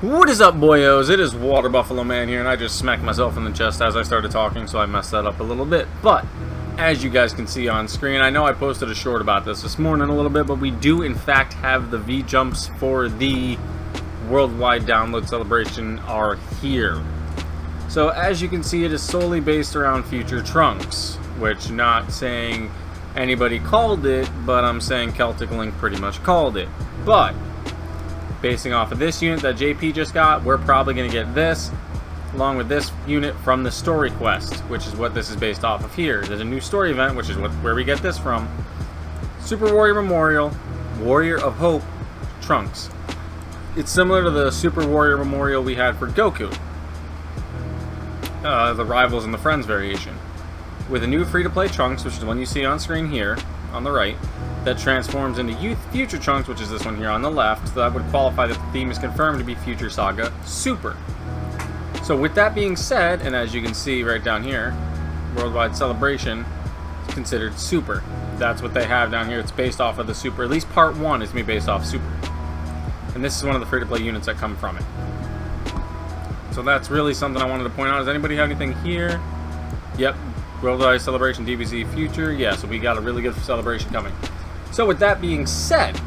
What is up, boyos? It is Water Buffalo Man here, and I just smacked myself in the chest as I started talking, so I messed that up a little bit. But, as you guys can see on screen, I know I posted a short about this morning a little bit, but we do in fact have the V-Jumps for the worldwide download celebration are here. So, as you can see, it is solely based around Future Trunks, which, not saying anybody called it, but I'm saying Celtic Link pretty much called it. But basing off of this unit that JP just got, we're probably going to get this, along with this unit from the story quest, which is what this is based off of here. There's a new story event, which is where we get this from. Super Warrior Memorial, Warrior of Hope, Trunks. It's similar to the Super Warrior Memorial we had for Goku, the Rivals and the Friends variation, with a new free-to-play Trunks, which is the one you see on screen here, on the right, that transforms into Future Trunks, which is this one here on the left. So that would qualify that the theme is confirmed to be Future Saga Super. So with that being said, and as you can see right down here, Worldwide Celebration is considered Super. That's what they have down here. It's based off of the Super. At least part 1 is going to be based off Super. And this is one of the free-to-play units that come from it. So that's really something I wanted to point out. Does anybody have anything here? Yep. Worldwide Celebration DBZ Future. Yeah, so we got a really good celebration coming. So with that being said,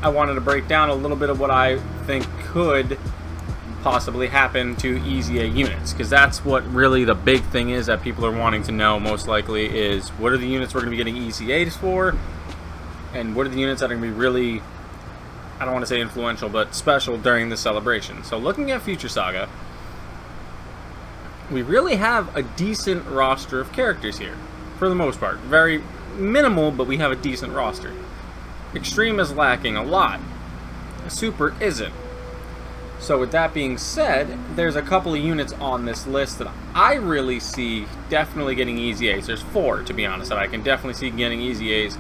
I wanted to break down a little bit of what I think could possibly happen to EZA units, because that's what really the big thing is that people are wanting to know most likely is what are the units we're going to be getting EZAs for, and what are the units that are going to be really, I don't want to say influential, but special during the celebration. So looking at Future Saga, we really have a decent roster of characters here, for the most part. Very minimal, but we have a decent roster. Extreme is lacking a lot. Super isn't. So with that being said, there's a couple of units on this list that I really see definitely getting EZAs. There's 4, to be honest, that I can definitely see getting EZAs.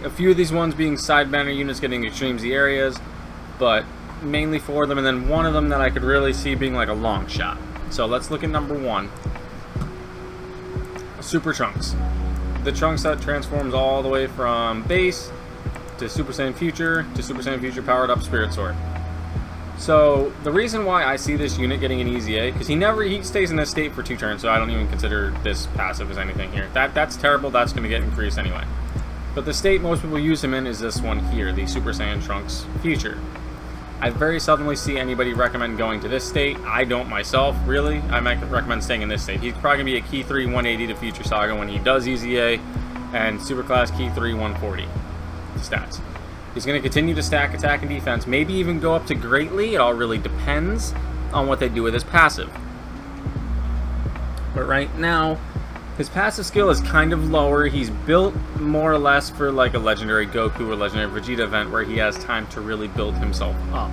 A few of these ones being side banner units getting Extreme Z areas, but mainly 4 of them, and then one of them that I could really see being like a long shot. So let's look at number 1. Super Trunks. The Trunks that transforms all the way from base to Super Saiyan Future to Super Saiyan Future powered up Spirit Sword. So the reason why I see this unit getting an EZA, because he stays in this state for 2 turns, so I don't even consider this passive as anything here. That's terrible. That's going to get increased anyway. But the state most people use him in is this one here, the Super Saiyan Trunks Future. I very seldomly see anybody recommend going to this state. I don't myself, really. I might recommend staying in this state. He's probably going to be a Key 3 180 to Future Saga when he does EZA, and Superclass Key 3 140 stats. He's going to continue to stack attack and defense, maybe even go up to greatly. It all really depends on what they do with his passive. But right now, his passive skill is kind of lower. He's built more or less for like a Legendary Goku or Legendary Vegeta event where he has time to really build himself up.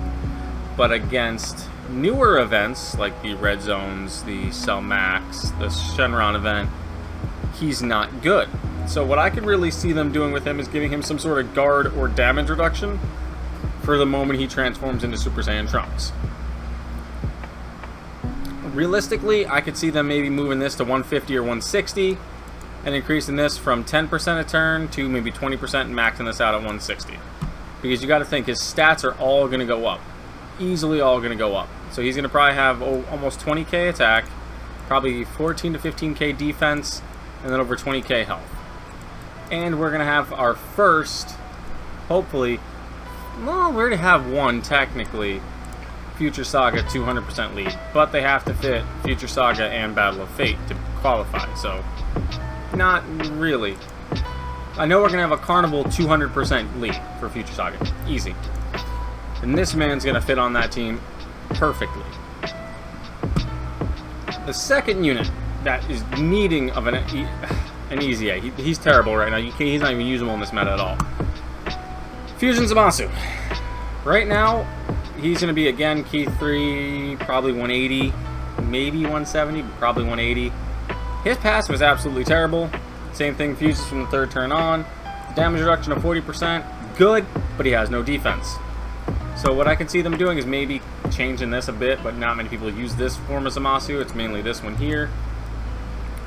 But against newer events like the Red Zones, the Cell Max, the Shenron event, he's not good. So what I could really see them doing with him is giving him some sort of guard or damage reduction for the moment he transforms into Super Saiyan Trunks. Realistically, I could see them maybe moving this to 150 or 160 and increasing this from 10% a turn to maybe 20% and maxing this out at 160. Because you got to think his stats are all going to go up. Easily all going to go up. So he's going to probably have almost 20k attack, probably 14 to 15k defense, and then over 20k health. And we're going to have our first, hopefully, well, we already have one technically, Future Saga 200% lead, but they have to fit Future Saga and Battle of Fate to qualify, so not really. I know we're going to have a Carnival 200% lead for Future Saga, easy. And this man's going to fit on that team perfectly. The second unit that is needing of an EZA, he's terrible right now, he's not even usable in this meta at all. Fusion Zamasu. Right now, he's going to be, again, Key 3, probably 180, maybe 170, but probably 180. His pass was absolutely terrible. Same thing, fuses from the 3rd turn on. Damage reduction of 40%, good, but he has no defense. So what I can see them doing is maybe changing this a bit, but not many people use this form of Zamasu. It's mainly this one here.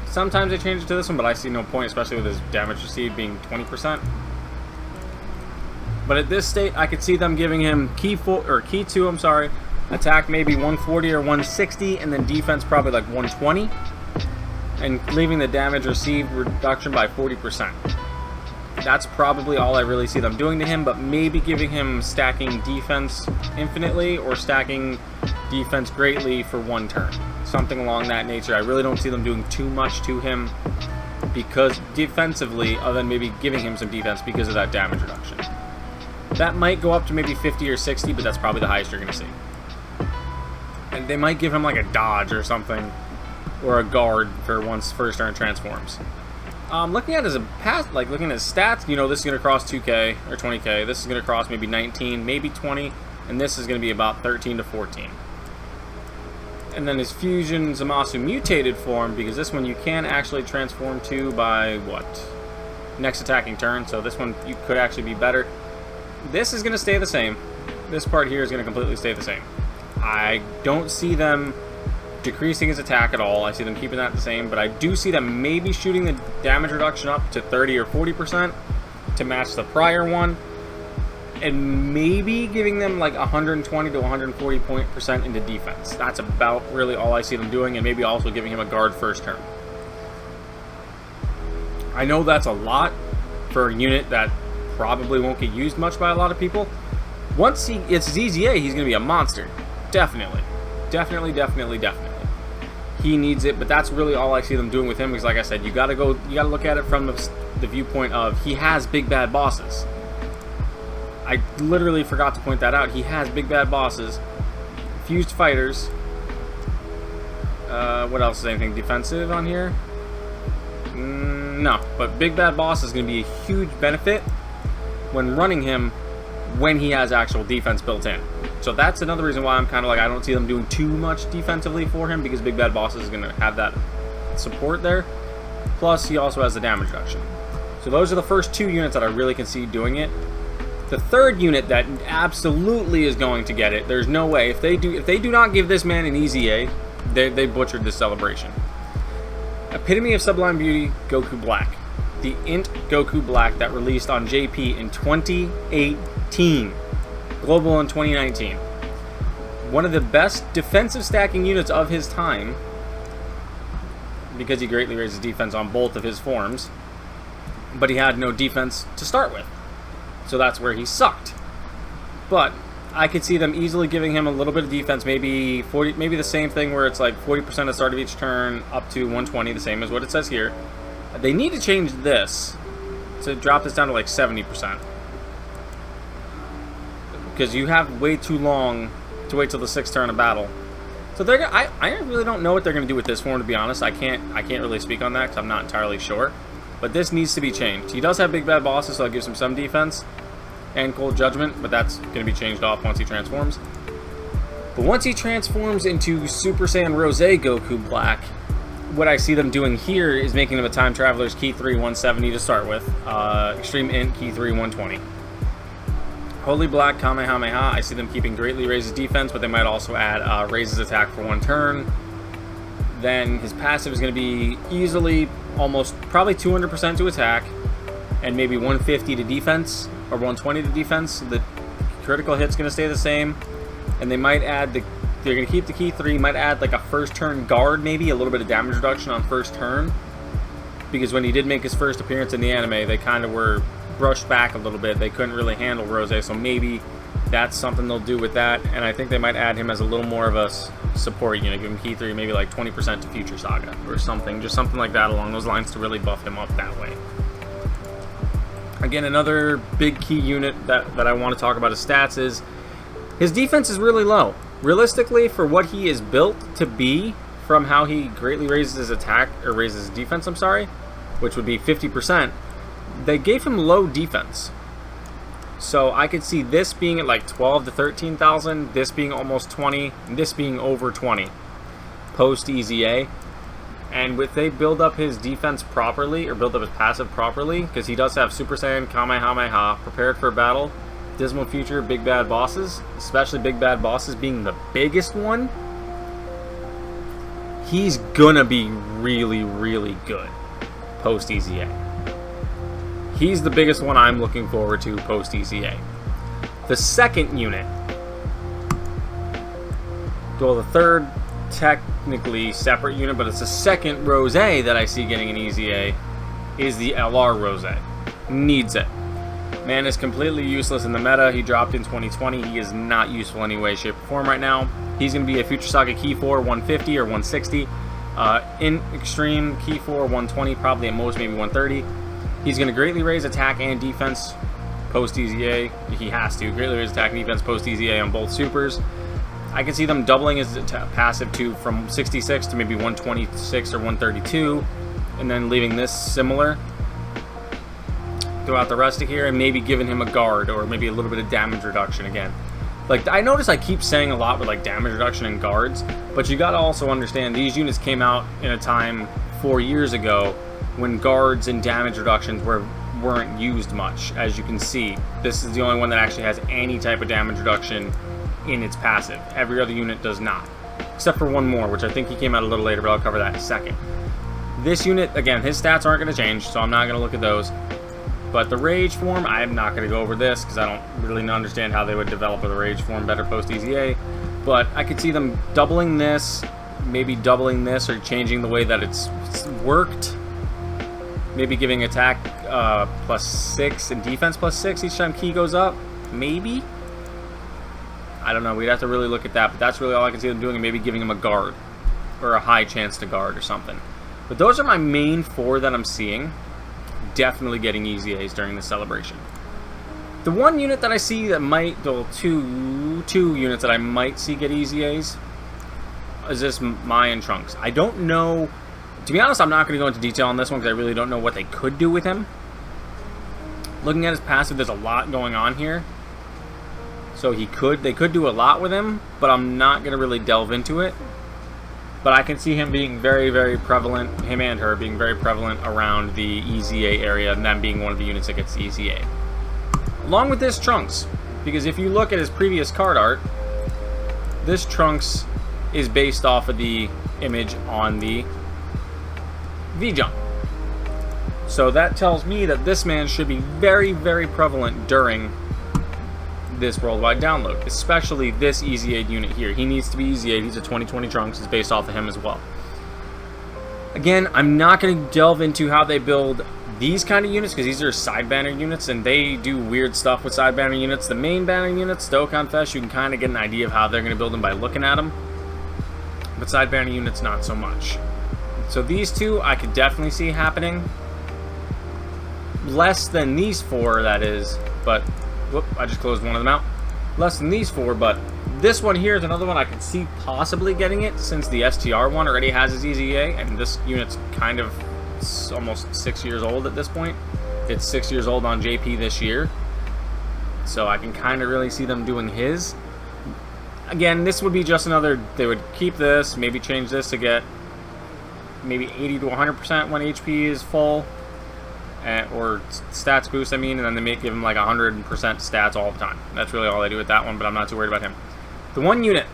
Sometimes they change it to this one, but I see no point, especially with his damage received being 20%. But at this state, I could see them giving him Key 2, Attack maybe 140 or 160, and then defense probably like 120, and leaving the damage received reduction by 40%. That's probably all I really see them doing to him, but maybe giving him stacking defense infinitely or stacking defense greatly for 1 turn. Something along that nature. I really don't see them doing too much to him because defensively, other than maybe giving him some defense because of that damage reduction. That might go up to maybe 50 or 60, but that's probably the highest you're going to see. And they might give him like a dodge or something, or a guard for once first turn transforms. Looking at his past, like looking at his stats, you know, this is going to cross 2k or 20k. This is going to cross maybe 19, maybe 20, and this is going to be about 13 to 14. And then his fusion Zamasu mutated form, because this one you can actually transform to by what? Next attacking turn. So this one you could actually be better. This is going to stay the same. This part here is going to completely stay the same. I don't see them decreasing his attack at all. I see them keeping that the same, but I do see them maybe shooting the damage reduction up to 30 or 40% to match the prior one, and maybe giving them like 120 to 140% into defense. That's about really all I see them doing, and maybe also giving him a guard first turn. I know that's a lot for a unit that probably won't get used much by a lot of people. Once it's ZZA, he's going to be a monster. Definitely. He needs it, but that's really all I see them doing with him, because like I said, you gotta look at it from the viewpoint of he has big bad bosses. I literally forgot to point that out. He has big bad bosses, fused fighters. What else is anything defensive on here? No, but big bad boss is going to be a huge benefit when running him when he has actual defense built in. So that's another reason why I'm kind of like, I don't see them doing too much defensively for him, because Big Bad Boss is going to have that support there. Plus, he also has the damage reduction. So those are the first 2 units that I really can see doing it. The third unit that absolutely is going to get it, there's no way. If they do not give this man an easy A, they butchered this celebration. Epitome of Sublime Beauty, Goku Black. The Int Goku Black that released on JP in 2018. Global in 2019. One of the best defensive stacking units of his time, because he greatly raises defense on both of his forms, but he had no defense to start with. So that's where he sucked. But I could see them easily giving him a little bit of defense, maybe 40, maybe the same thing where it's like 40% at the start of each turn up to 120, the same as what it says here. They need to change this to drop this down to like 70%. Because you have way too long to wait till the 6th turn of battle. So they're I really don't know what they're going to do with this form, to be honest. I can't really speak on that because I'm not entirely sure. But this needs to be changed. He does have big bad bosses, so that gives him some defense and cold judgment, but that's going to be changed off once he transforms. But once he transforms into Super Saiyan Rose Goku Black, what I see them doing here is making him a Time Traveler's Key 3 170 to start with. Extreme Int Key 3 120. Holy Black Kamehameha, I see them keeping greatly raises defense, but they might also add raises attack for 1 turn. Then his passive is going to be easily almost probably 200% to attack, and maybe 150 to defense, or 120 to defense. The critical hit's going to stay the same, and they might add they're going to keep the Key 3, might add like a first turn guard, maybe a little bit of damage reduction on first turn, because when he did make his first appearance in the anime, they kind of were brushed back a little bit. They couldn't really handle Rose, so maybe that's something they'll do with that. And I think they might add him as a little more of a support unit, give him Key 3, maybe like 20% to Future Saga or something, just something like that along those lines to really buff him up that way. Again, another big key unit that I want to talk about his stats is his defense is really low. Realistically, for what he is built to be, from how he greatly raises his attack, or raises his defense, I'm sorry, which would be 50%, they gave him low defense. So I could see this being at like 12 to 13,000, this being almost 20, and this being over 20 post EZA. And if they build up his defense properly, or build up his passive properly, because he does have Super Saiyan Kamehameha, Prepared for Battle, Dismal Future, Big Bad Bosses, especially Big Bad Bosses being the biggest one, he's gonna be really, really good post EZA. He's the biggest one I'm looking forward to post EZA. The second unit Well, the third technically separate unit, but it's the second Rose that I see getting an easy A, is the LR Rose. Needs it. Man is completely useless in the meta. He dropped in 2020. He is not useful in any way, shape, or form right now. He's going to be a Future Saga Key 4, 150 or 160. In Extreme, Key 4, 120, probably at most, maybe 130. He's going to greatly raise attack and defense post Easy A. He has to. Greatly raise attack and defense post Easy A on both supers. I can see them doubling his passive to from 66 to maybe 126 or 132, and then leaving this similar throughout the rest of here, and maybe giving him a guard or maybe a little bit of damage reduction again. Like, I notice I keep saying a lot with like damage reduction and guards, but you gotta also understand these units came out in a time 4 years ago when guards and damage reductions weren't used much. As you can see, this is the only one that actually has any type of damage reduction in its passive. Every other unit does not, except for one more, which I think he came out a little later, but I'll cover that in a second. This unit, again, his stats aren't going to change, so I'm not going to look at those. But the Rage form, I'm not going to go over this because I don't really understand how they would develop a Rage form better post EZA. But I could see them doubling this, maybe doubling this, or changing the way that it's worked. Maybe giving attack +6 and defense +6 each time key goes up. Maybe. I don't know. We'd have to really look at that. But that's really all I can see them doing, and maybe giving him a guard or a high chance to guard or something. But those are my main 4 that I'm seeing. Definitely getting easy A's during the celebration. The one unit that I see that might, well, two units that I might see get easy A's is this Mayan Trunks. I don't know, to be honest, I'm not going to go into detail on this one because I really don't know what they could do with him. Looking at his passive, there's a lot going on here. So they could do a lot with him, but I'm not going to really delve into it. But I can see him being very, very prevalent, him and her being very prevalent around the EZA area, and them being one of the units that gets the EZA. Along with this Trunks, because if you look at his previous card art, this Trunks is based off of the image on the V-Jump. So that tells me that this man should be very, very prevalent during this worldwide download, especially this EZA unit here. He needs to be EZA. He's a 2020 Trunks. It's based off of him as well. Again, I'm not going to delve into how they build these kind of units because these are side banner units and they do weird stuff with side banner units. The main banner units, Dokkan Fest, you can kind of get an idea of how they're going to build them by looking at them. But side banner units, not so much. So these two, I could definitely see happening. Less than these 4, that is, but whoop, I just closed one of them out. Less than these 4, but this one here is another one I could see possibly getting it since the STR one already has his EZA, and this unit's kind of almost 6 years old at this point. It's 6 years old on JP this year. So I can kind of really see them doing his. Again, this would be just another, they would keep this, maybe change this to get maybe 80 to 100% when HP is full. Or stats boost, I mean, and then they may give him like 100% stats all the time. That's really all they do with that one, but I'm not too worried about him. The one unit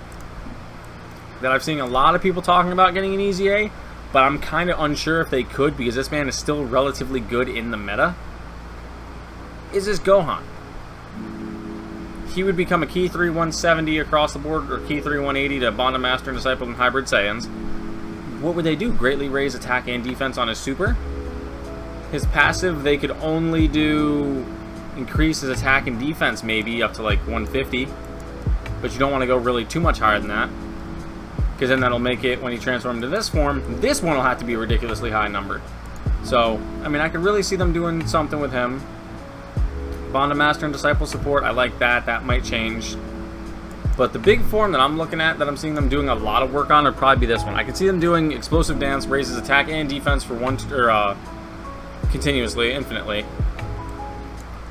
that I've seen a lot of people talking about getting an EZA, but I'm kind of unsure if they could because this man is still relatively good in the meta, is this Gohan. He would become a Key 3 170 across the board, or Key 3 180 to Bond Master and Disciple and Hybrid Saiyans. What would they do? Greatly raise attack and defense on his super? His passive, they could only do increase his attack and defense maybe up to like 150. But you don't want to go really too much higher than that. Because then that'll make it, when you transform into this form, this one will have to be ridiculously high numbered. So, I mean, I could really see them doing something with him. Bond Master and Disciple support, I like that. That might change. But the big form that I'm looking at, that I'm seeing them doing a lot of work on, would probably be this one. I can see them doing Explosive Dance, raises attack and defense for continuously, infinitely,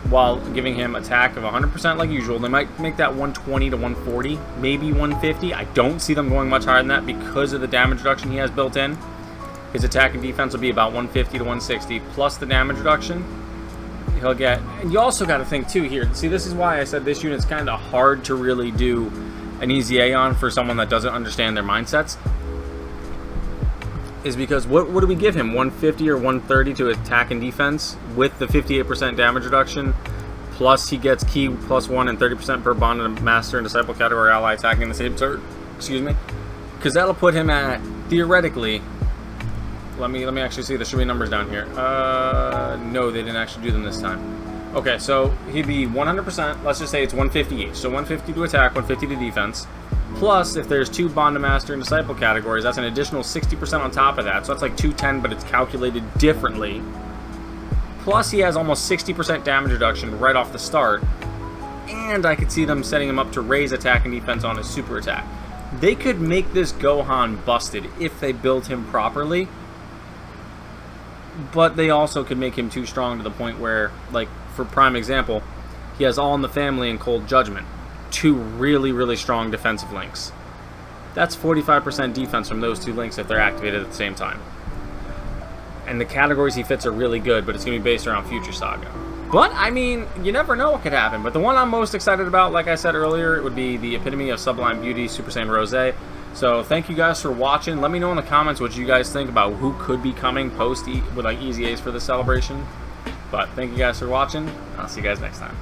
while giving him attack of 100% like usual. They might make that 120 to 140, maybe 150. I don't see them going much higher than that because of the damage reduction he has built in. His attack and defense will be about 150 to 160, plus the damage reduction he'll get. And you also got to think too here. See, this is why I said this unit's kind of hard to really do an EZA on for someone that doesn't understand their mindsets. Is because what do we give him? 150 or 130 to attack and defense with the 58% damage reduction, plus he gets key +1 and 30% per bond and master and disciple category ally attacking the same turn. excuse me, because that'll put him at, theoretically, let me actually see, there should be numbers down here. No, they didn't actually do them this time. Okay, so he'd be 100%, let's just say it's 150 each. So 150 to attack, 150 to defense. Plus, if there's 2 Bond to Master and Disciple categories, that's an additional 60% on top of that. So that's like 210, but it's calculated differently. Plus, he has almost 60% damage reduction right off the start. And I could see them setting him up to raise attack and defense on his super attack. They could make this Gohan busted if they build him properly. But they also could make him too strong to the point where, like, for prime example, he has All in the Family and Cold Judgment. 2 really, really strong defensive links. That's 45% defense from those 2 links if they're activated at the same time. And the categories he fits are really good, but it's going to be based around Future Saga. But, I mean, you never know what could happen. But the one I'm most excited about, like I said earlier, it would be the epitome of Sublime Beauty, Super Saiyan Rose. So thank you guys for watching. Let me know in the comments what you guys think about who could be coming post with like Easy A's for the celebration. But thank you guys for watching. I'll see you guys next time.